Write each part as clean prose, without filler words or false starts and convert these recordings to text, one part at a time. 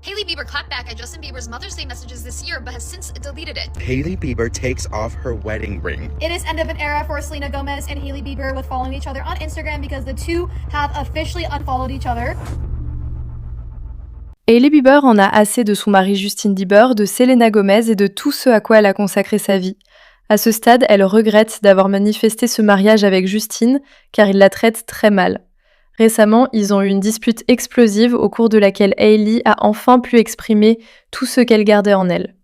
Hailey Bieber clapped back at Justin Bieber's Mother's Day messages this year, but has since deleted it. Hailey Bieber takes off her wedding ring. It is end of an era for Selena Gomez and Hailey Bieber with following each other on Instagram because the two have officially unfollowed each other. Hailey Bieber en a assez de son mari Justin Bieber, de Selena Gomez et de tout ce à quoi elle a consacré sa vie. À ce stade, elle regrette d'avoir manifesté ce mariage avec Justin, car il la traite très mal. Récemment, ils ont eu une dispute explosive au cours de laquelle Hailey a enfin pu exprimer tout ce qu'elle gardait en elle.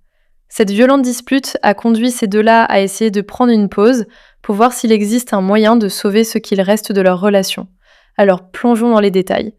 Cette violente dispute a conduit ces deux-là à essayer de prendre une pause pour voir s'il existe un moyen de sauver ce qu'il reste de leur relation. Alors plongeons dans les détails.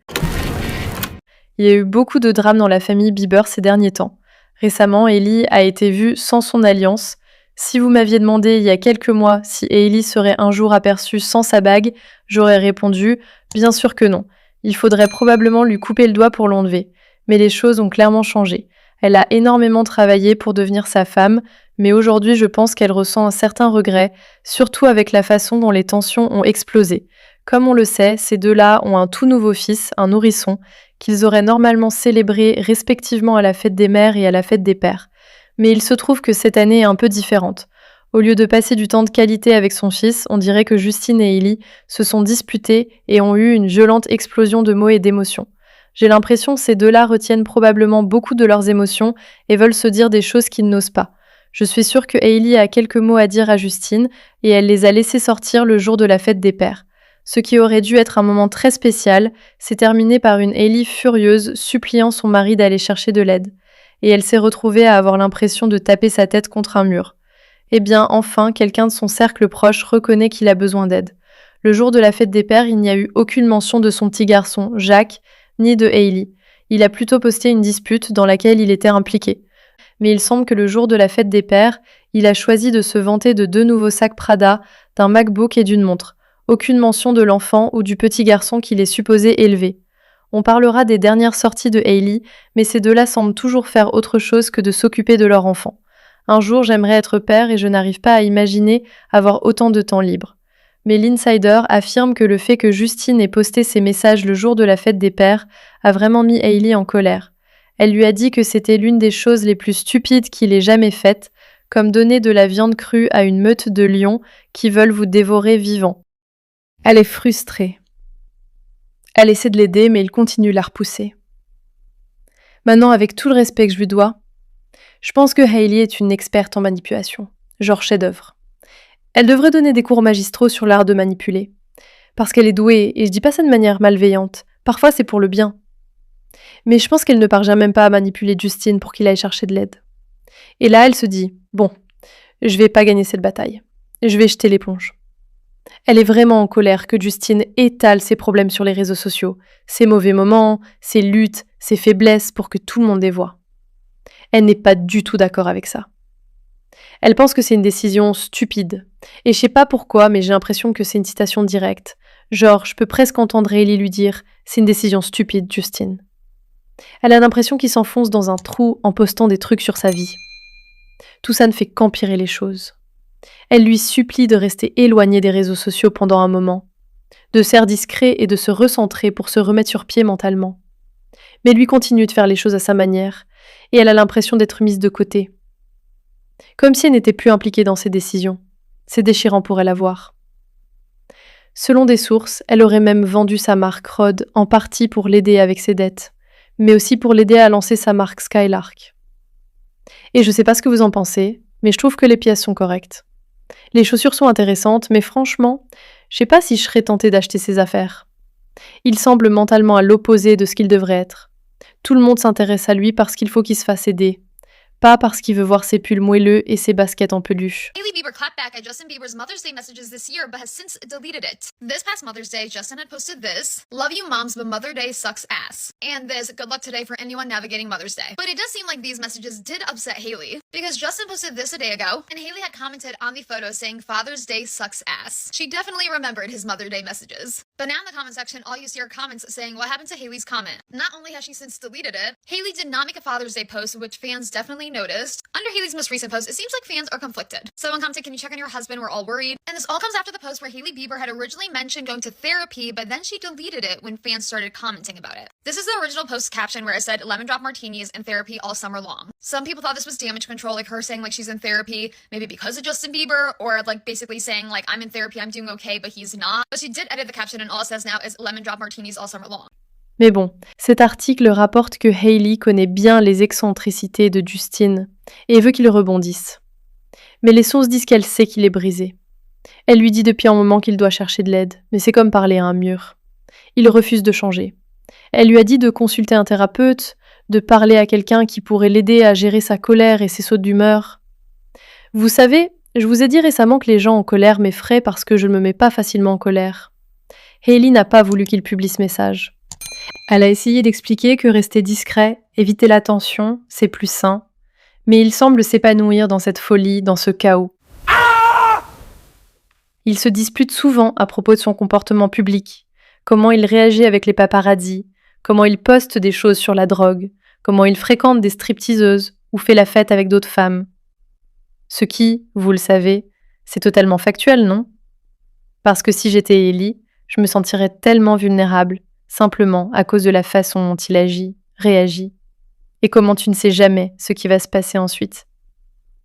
Il y a eu beaucoup de drames dans la famille Bieber ces derniers temps. Récemment, Hailey a été vue sans son alliance. Si vous m'aviez demandé il y a quelques mois si Hailey serait un jour aperçue sans sa bague, j'aurais répondu « Bien sûr que non. Il faudrait probablement lui couper le doigt pour l'enlever. » Mais les choses ont clairement changé. Elle a énormément travaillé pour devenir sa femme, mais aujourd'hui je pense qu'elle ressent un certain regret, surtout avec la façon dont les tensions ont explosé. Comme on le sait, ces deux-là ont un tout nouveau fils, un nourrisson, qu'ils auraient normalement célébré respectivement à la fête des mères et à la fête des pères. Mais il se trouve que cette année est un peu différente. Au lieu de passer du temps de qualité avec son fils, on dirait que Justin et Hailey se sont disputés et ont eu une violente explosion de mots et d'émotions. J'ai l'impression que ces deux-là retiennent probablement beaucoup de leurs émotions et veulent se dire des choses qu'ils n'osent pas. Je suis sûre que Hailey a quelques mots à dire à Justin et elle les a laissés sortir le jour de la fête des pères. Ce qui aurait dû être un moment très spécial s'est terminé par une Hailey furieuse suppliant son mari d'aller chercher de l'aide. Et elle s'est retrouvée à avoir l'impression de taper sa tête contre un mur. Eh bien, enfin, quelqu'un de son cercle proche reconnaît qu'il a besoin d'aide. Le jour de la fête des pères, il n'y a eu aucune mention de son petit garçon, Jacques, ni de Hailey. Il a plutôt posté une dispute dans laquelle il était impliqué. Mais il semble que le jour de la fête des pères, il a choisi de se vanter de 2 nouveaux sacs Prada, d'un MacBook et d'une montre. Aucune mention de l'enfant ou du petit garçon qu'il est supposé élever. On parlera des dernières sorties de Hailey, mais ces deux-là semblent toujours faire autre chose que de s'occuper de leur enfant. Un jour, j'aimerais être père et je n'arrive pas à imaginer avoir autant de temps libre. Mais l'insider affirme que le fait que Justine ait posté ses messages le jour de la fête des pères a vraiment mis Hailey en colère. Elle lui a dit que c'était l'une des choses les plus stupides qu'il ait jamais faites, comme donner de la viande crue à une meute de lions qui veulent vous dévorer vivant. Elle est frustrée. Elle essaie de l'aider, mais il continue de la repousser. Maintenant, avec tout le respect que je lui dois, je pense que Hailey est une experte en manipulation, genre chef-d'œuvre. Elle devrait donner des cours magistraux sur l'art de manipuler. Parce qu'elle est douée, et je dis pas ça de manière malveillante, parfois c'est pour le bien. Mais je pense qu'elle ne parvient même pas à manipuler Justin pour qu'il aille chercher de l'aide. Et là, elle se dit, bon, je vais pas gagner cette bataille. Je vais jeter l'éponge. Elle est vraiment en colère que Justin étale ses problèmes sur les réseaux sociaux, ses mauvais moments, ses luttes, ses faiblesses pour que tout le monde les voie. Elle n'est pas du tout d'accord avec ça. Elle pense que c'est une décision stupide. Et je sais pas pourquoi, mais j'ai l'impression que c'est une citation directe. Genre, je peux presque entendre Hailey lui dire « C'est une décision stupide, Justin ». Elle a l'impression qu'il s'enfonce dans un trou en postant des trucs sur sa vie. Tout ça ne fait qu'empirer les choses. Elle lui supplie de rester éloignée des réseaux sociaux pendant un moment, de se faire discret et de se recentrer pour se remettre sur pied mentalement. Mais lui continue de faire les choses à sa manière, et elle a l'impression d'être mise de côté. Comme si elle n'était plus impliquée dans ses décisions. C'est déchirant pour elle à voir. Selon des sources, elle aurait même vendu sa marque Rode en partie pour l'aider avec ses dettes, mais aussi pour l'aider à lancer sa marque Skylark. Et je sais pas ce que vous en pensez, mais je trouve que les pièces sont correctes. Les chaussures sont intéressantes, mais franchement, je sais pas si je serais tentée d'acheter ces affaires. Il semble mentalement à l'opposé de ce qu'il devrait être. Tout le monde s'intéresse à lui parce qu'il faut qu'il se fasse aider. Pas parce qu'il veut voir ses pulls moelleux et ses baskets en peluche. Hailey Bieber clapped back at Justin Bieber's Mother's Day messages this year, but has since deleted it. This past Mother's Day, Justin had posted this: "Love you moms, but Mother Day sucks ass." And this: "Good luck today for anyone navigating Mother's Day." But it does seem like these messages did upset Hailey, because Justin posted this a day ago, and Hailey had commented on the photo saying Father's Day sucks ass. She definitely remembered his Mother Day messages. But now in the comment section, all you see are comments saying what happened to Hailey's comment. Not only has she since deleted it, Hailey did not make a Father's Day post, which fans definitely recently noticed, under Hailey's most recent post, it seems like fans are conflicted. Someone commented, "Can you check on your husband? We're all worried." And this all comes after the post where Hailey Bieber had originally mentioned going to therapy, but then she deleted it when fans started commenting about it. This is the original post caption where it said, "Lemon drop martinis in therapy all summer long." Some people thought this was damage control, like her saying like she's in therapy, maybe because of Justin Bieber, or like basically saying like, "I'm in therapy, I'm doing okay," but he's not. But she did edit the caption and all it says now is "Lemon drop martinis all summer long." Mais bon, cet article rapporte que Hailey connaît bien les excentricités de Justin et veut qu'il rebondisse. Mais les sources disent qu'elle sait qu'il est brisé. Elle lui dit depuis un moment qu'il doit chercher de l'aide, mais c'est comme parler à un mur. Il refuse de changer. Elle lui a dit de consulter un thérapeute, de parler à quelqu'un qui pourrait l'aider à gérer sa colère et ses sautes d'humeur. Vous savez, je vous ai dit récemment que les gens en colère m'effraient parce que je ne me mets pas facilement en colère. Hailey n'a pas voulu qu'il publie ce message. Elle a essayé d'expliquer que rester discret, éviter l'attention, c'est plus sain, mais il semble s'épanouir dans cette folie, dans ce chaos. Il se dispute souvent à propos de son comportement public, comment il réagit avec les paparazzis, comment il poste des choses sur la drogue, comment il fréquente des stripteaseuses ou fait la fête avec d'autres femmes. Ce qui, vous le savez, c'est totalement factuel, non? Parce que si j'étais Hailey, je me sentirais tellement vulnérable, simplement à cause de la façon dont il agit, réagit, et comment tu ne sais jamais ce qui va se passer ensuite.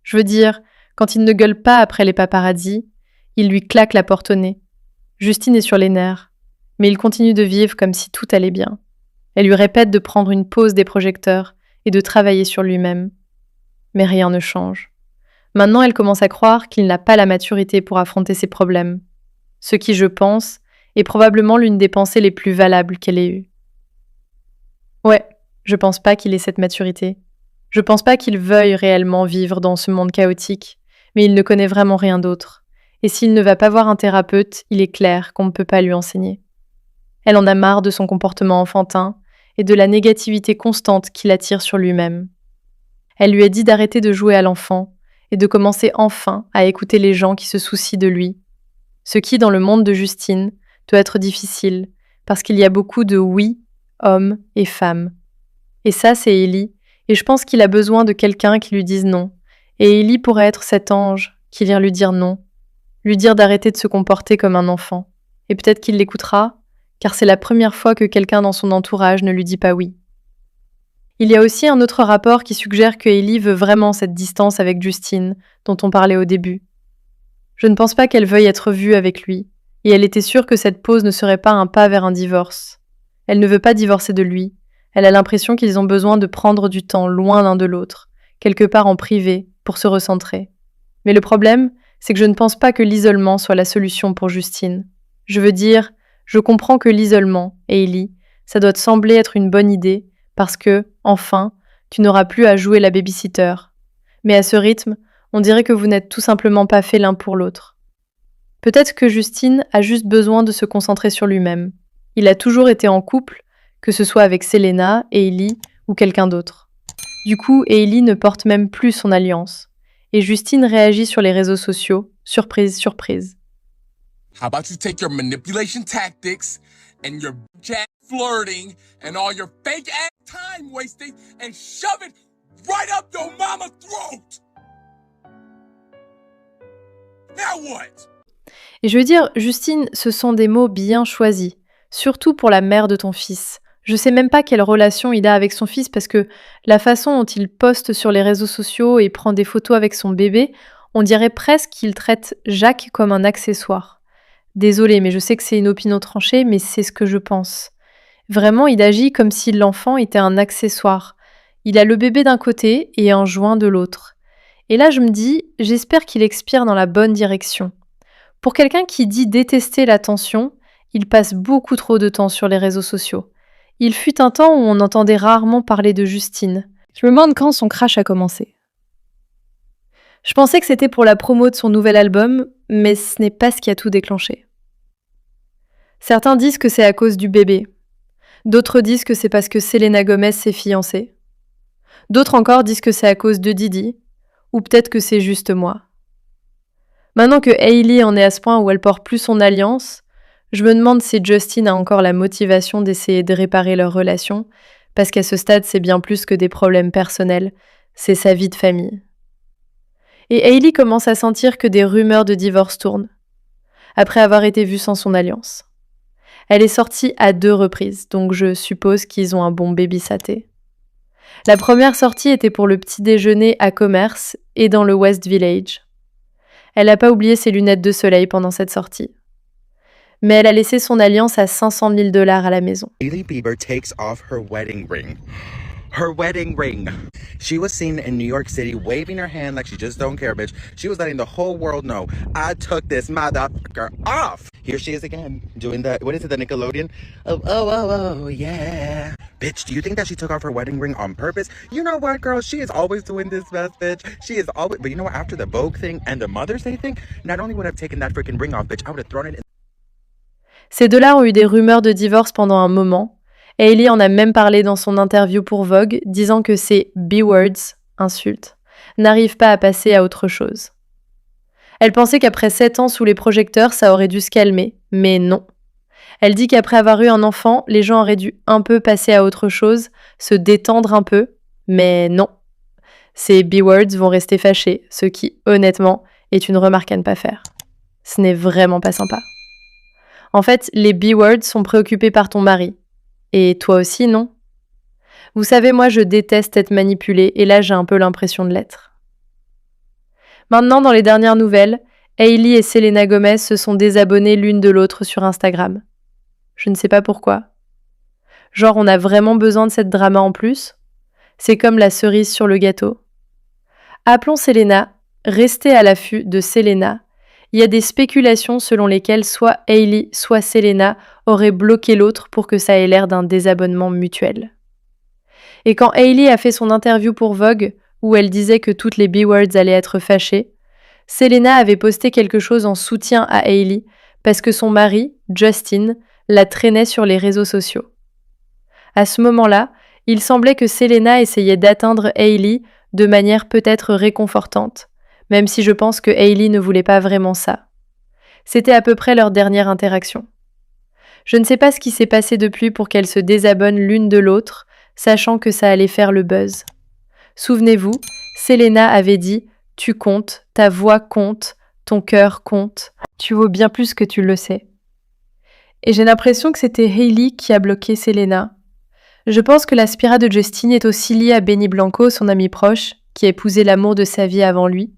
Je veux dire, quand il ne gueule pas après les paparazzis, il lui claque la porte au nez. Justine est sur les nerfs, mais il continue de vivre comme si tout allait bien. Elle lui répète de prendre une pause des projecteurs et de travailler sur lui-même. Mais rien ne change. Maintenant, elle commence à croire qu'il n'a pas la maturité pour affronter ses problèmes. Ce qui, je pense, est probablement l'une des pensées les plus valables qu'elle ait eues. Ouais, je pense pas qu'il ait cette maturité. Je pense pas qu'il veuille réellement vivre dans ce monde chaotique, mais il ne connaît vraiment rien d'autre. Et s'il ne va pas voir un thérapeute, il est clair qu'on ne peut pas lui enseigner. Elle en a marre de son comportement enfantin et de la négativité constante qu'il attire sur lui-même. Elle lui a dit d'arrêter de jouer à l'enfant et de commencer enfin à écouter les gens qui se soucient de lui. Ce qui, dans le monde de Justine, doit être difficile, parce qu'il y a beaucoup de oui, hommes et femmes. Et ça, c'est Hailey, et je pense qu'il a besoin de quelqu'un qui lui dise non. Et Hailey pourrait être cet ange qui vient lui dire non, lui dire d'arrêter de se comporter comme un enfant. Et peut-être qu'il l'écoutera, car c'est la première fois que quelqu'un dans son entourage ne lui dit pas oui. Il y a aussi un autre rapport qui suggère que Hailey veut vraiment cette distance avec Justine, dont on parlait au début. Je ne pense pas qu'elle veuille être vue avec lui, et elle était sûre que cette pause ne serait pas un pas vers un divorce. Elle ne veut pas divorcer de lui, elle a l'impression qu'ils ont besoin de prendre du temps loin l'un de l'autre, quelque part en privé, pour se recentrer. Mais le problème, c'est que je ne pense pas que l'isolement soit la solution pour Justine. Je veux dire, je comprends que l'isolement, Hailey, ça doit te sembler être une bonne idée, parce que, enfin, tu n'auras plus à jouer la babysitter. Mais à ce rythme, on dirait que vous n'êtes tout simplement pas faits l'un pour l'autre. Peut-être que Justine a juste besoin de se concentrer sur lui-même. Il a toujours été en couple, que ce soit avec Selena, Hailey ou quelqu'un d'autre. Du coup, Hailey ne porte même plus son alliance. Et Justine réagit sur les réseaux sociaux, surprise, surprise. How about you take your manipulation tactics and your cat flirting and all your fake ass time wasting and shove it right up your mama's throat? Now what? Et je veux dire, Justine, ce sont des mots bien choisis, surtout pour la mère de ton fils. Je sais même pas quelle relation il a avec son fils parce que la façon dont il poste sur les réseaux sociaux et prend des photos avec son bébé, on dirait presque qu'il traite Jacques comme un accessoire. Désolée, mais je sais que c'est une opinion tranchée, mais c'est ce que je pense. Vraiment, il agit comme si l'enfant était un accessoire. Il a le bébé d'un côté et un joint de l'autre. Et là, je me dis, j'espère qu'il expire dans la bonne direction. Pour quelqu'un qui dit détester l'attention, il passe beaucoup trop de temps sur les réseaux sociaux. Il fut un temps où on entendait rarement parler de Justine. Je me demande quand son crash a commencé. Je pensais que c'était pour la promo de son nouvel album, mais ce n'est pas ce qui a tout déclenché. Certains disent que c'est à cause du bébé. D'autres disent que c'est parce que Selena Gomez s'est fiancée. D'autres encore disent que c'est à cause de Didi, ou peut-être que c'est juste moi. Maintenant que Hailey en est à ce point où elle porte plus son alliance, je me demande si Justin a encore la motivation d'essayer de réparer leur relation, parce qu'à ce stade, c'est bien plus que des problèmes personnels, c'est sa vie de famille. Et Hailey commence à sentir que des rumeurs de divorce tournent, après avoir été vue sans son alliance. Elle est sortie à 2 reprises, donc je suppose qu'ils ont un bon baby-saté. La première sortie était pour le petit déjeuner à Commerce et dans le West Village. Elle n'a pas oublié ses lunettes de soleil pendant cette sortie. Mais elle a laissé son alliance à $500 000 à la maison. Hailey Bieber takes off her wedding ring. Her wedding ring. She was seen in New York City waving her hand like she just don't care, bitch. She was letting the whole world know, I took this motherfucker off. Here she is again, doing the, what is it, the Nickelodeon? Oh, yeah. Bitch, do you think that she took off her wedding ring on purpose? You know what, girl? She is always doing this best, bitch. She is always, but you know what? After the Vogue thing and the Mother's Day thing, not only would I have taken that freaking ring off, bitch, I would have thrown it in. Ces deux-là ont eu des rumeurs de divorce pendant un moment. Hailey en a même parlé dans son interview pour Vogue, disant que ces B-words, insultes, n'arrivent pas à passer à autre chose. Elle pensait qu'après 7 ans sous les projecteurs, ça aurait dû se calmer, mais non. Elle dit qu'après avoir eu un enfant, les gens auraient dû un peu passer à autre chose, se détendre un peu, mais non. Ces B-words vont rester fâchés, ce qui, honnêtement, est une remarque à ne pas faire. Ce n'est vraiment pas sympa. En fait, les B-words sont préoccupés par ton mari. Et toi aussi, non? Vous savez, moi, je déteste être manipulée, et là, j'ai un peu l'impression de l'être. Maintenant, dans les dernières nouvelles, Hailey et Selena Gomez se sont désabonnées l'une de l'autre sur Instagram. Je ne sais pas pourquoi. Genre, on a vraiment besoin de cette drama en plus? C'est comme la cerise sur le gâteau. Appelons Selena, restez à l'affût de Selena. Il y a des spéculations selon lesquelles soit Hailey, soit Selena auraient bloqué l'autre pour que ça ait l'air d'un désabonnement mutuel. Et quand Hailey a fait son interview pour Vogue, où elle disait que toutes les B-words allaient être fâchées, Selena avait posté quelque chose en soutien à Hailey parce que son mari, Justin, la traînait sur les réseaux sociaux. À ce moment-là, il semblait que Selena essayait d'atteindre Hailey de manière peut-être réconfortante, même si je pense que Hailey ne voulait pas vraiment ça. C'était à peu près leur dernière interaction. Je ne sais pas ce qui s'est passé depuis pour qu'elles se désabonnent l'une de l'autre, sachant que ça allait faire le buzz. Souvenez-vous, Selena avait dit « Tu comptes, ta voix compte, ton cœur compte, tu vaux bien plus que tu le sais ». Et j'ai l'impression que c'était Hailey qui a bloqué Selena. Je pense que la spira de Justin est aussi liée à Benny Blanco, son ami proche, qui a épousé l'amour de sa vie avant lui.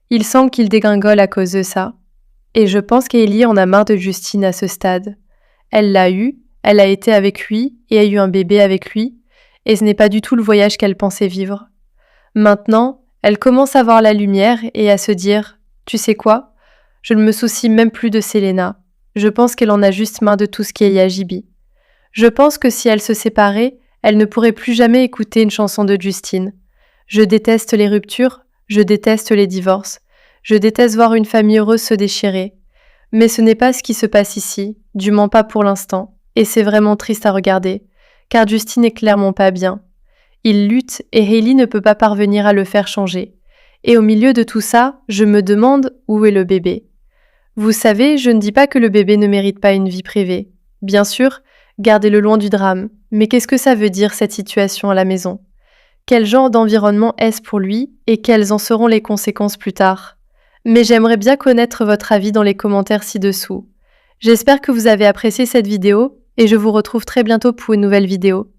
Il semble qu'il dégringole à cause de ça. Et je pense qu'Hailey en a marre de Justin à ce stade. Elle l'a eu, elle a été avec lui et a eu un bébé avec lui, et ce n'est pas du tout le voyage qu'elle pensait vivre. Maintenant, elle commence à voir la lumière et à se dire « Tu sais quoi ? Je ne me soucie même plus de Selena. Je pense qu'elle en a juste marre de tout ce qui est Yajibi. Je pense que si elle se séparait, elle ne pourrait plus jamais écouter une chanson de Justin. Je déteste les ruptures, je déteste les divorces, je déteste voir une famille heureuse se déchirer. Mais ce n'est pas ce qui se passe ici, du moins pas pour l'instant, et c'est vraiment triste à regarder, car Justin n'est clairement pas bien. Il lutte et Hailey ne peut pas parvenir à le faire changer. Et au milieu de tout ça, je me demande où est le bébé. Vous savez, je ne dis pas que le bébé ne mérite pas une vie privée. Bien sûr, gardez-le loin du drame, mais qu'est-ce que ça veut dire cette situation à la maison ? Quel genre d'environnement est-ce pour lui et quelles en seront les conséquences plus tard ? Mais j'aimerais bien connaître votre avis dans les commentaires ci-dessous. J'espère que vous avez apprécié cette vidéo et je vous retrouve très bientôt pour une nouvelle vidéo.